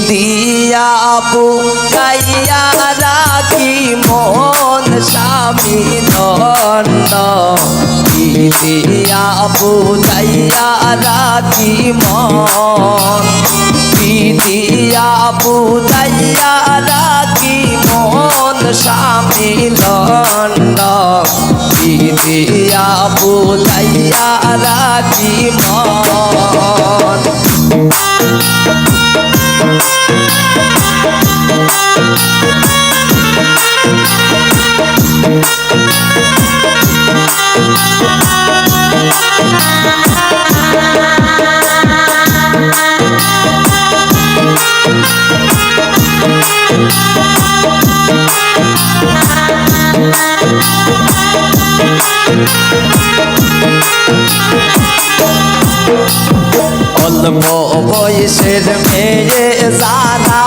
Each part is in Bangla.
দিয়া বুঝাইয়া রাখি মন স্বামী ধন্য দিয়া বুঝাইয়া রাখি মন দিয়া বুঝাইয়া রাখি মন স্বামী ধন্য দিয়া বুঝাইয়া রাখি মন অল্প বয়সের মেয়ে যারা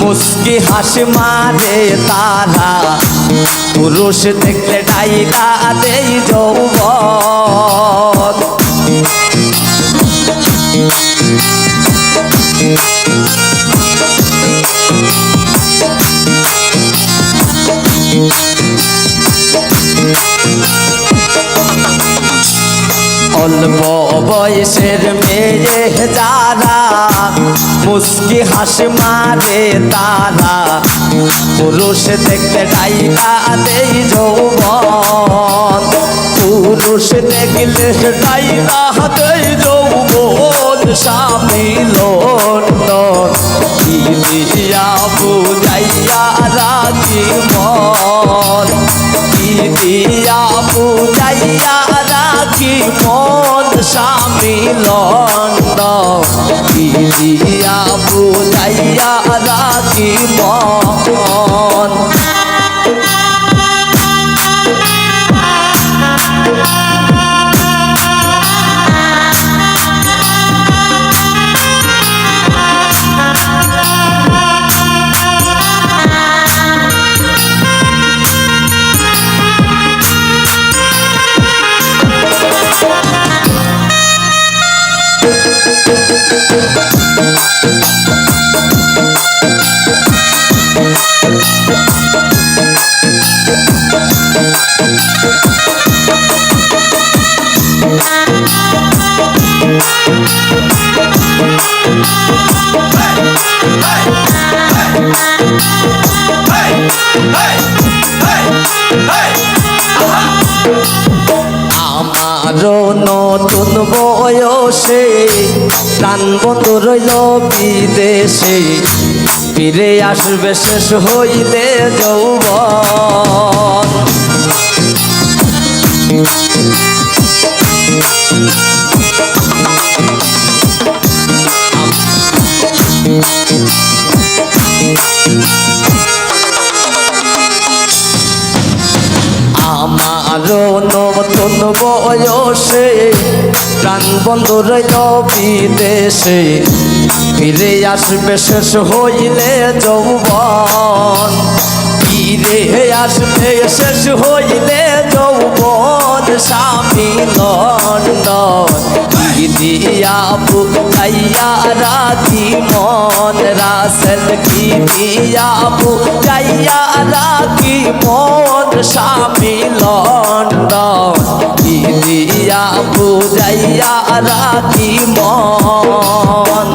মুস্কি হাসি মারে তারা পুরুষ দেখলে ডাইলা দেই যৌবন অল্প বয়সের মেয়ে যারা মুস্কি হাসি মারে তারা পুরুষ দেখলে ডাইলা দেই যৌবন পুরুষ দেখলে ডাইলা দেই যৌবন স্বামী লন্ডন দিয়া বুঝাইয়া রাখি মন দিয়া বুঝাইয়া রাখি মন স্বামী লন্ডন দিয়া বুঝাইয়া রাখি মন আমারও নতুন বয়সে প্রাণ বন্ধু রইল বিদেশে ফিরে আসবে শেষ হইলে যৌবন আমারও নতুন বয়সে প্রাণ বন্ধু রইল বিদেশে ফিরে আসবে শেষ হইলে যৌবন ফিরে আসবে শেষ হইলে যৌবন স্বামী লন্ডন দিয়া বুঝাইয়া রাখি মন রাসেল কি দিয়া বুঝাইয়া রাখি মন স্বামী লন্ডন দিয়া বুঝাইয়া রাখি মন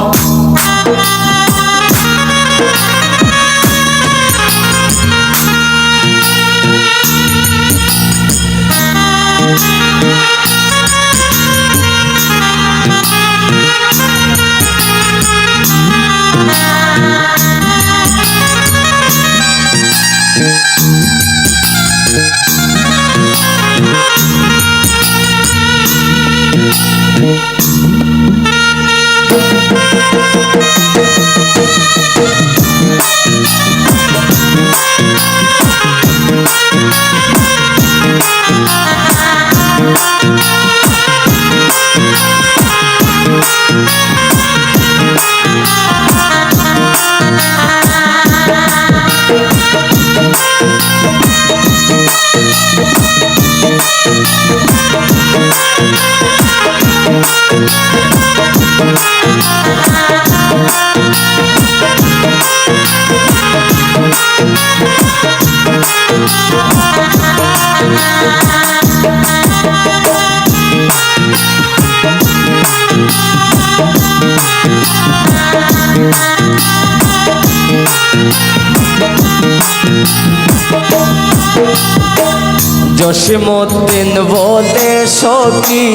জসিমউদ্দিন বলে সখী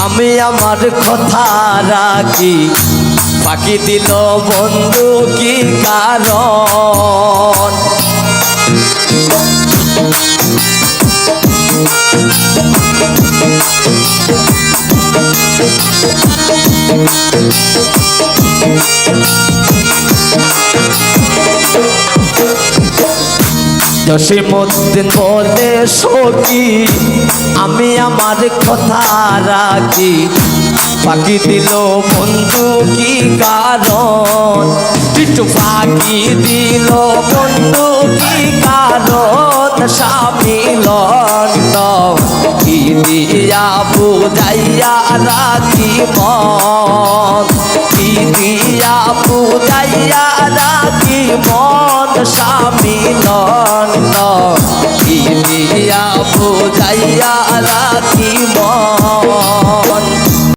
আমি আমার কথা রাখি ফাঁকি দিল বন্ধু কি কারণ জসিমউদ্দিন বলে সখী আমি আমার কথা রাখি ফাঁকি দিল বন্ধু কি কারণ টিটু ফাঁকি দিল বন্ধু কি কারণ স্বামী লন্ডন কি দিয়া বুঝাইয়া রাখি মন কি দিয়া বুঝাইয়া রাখি মন স্বামী লন্ডন কি দিয়া বুঝাইয়া রাখি মন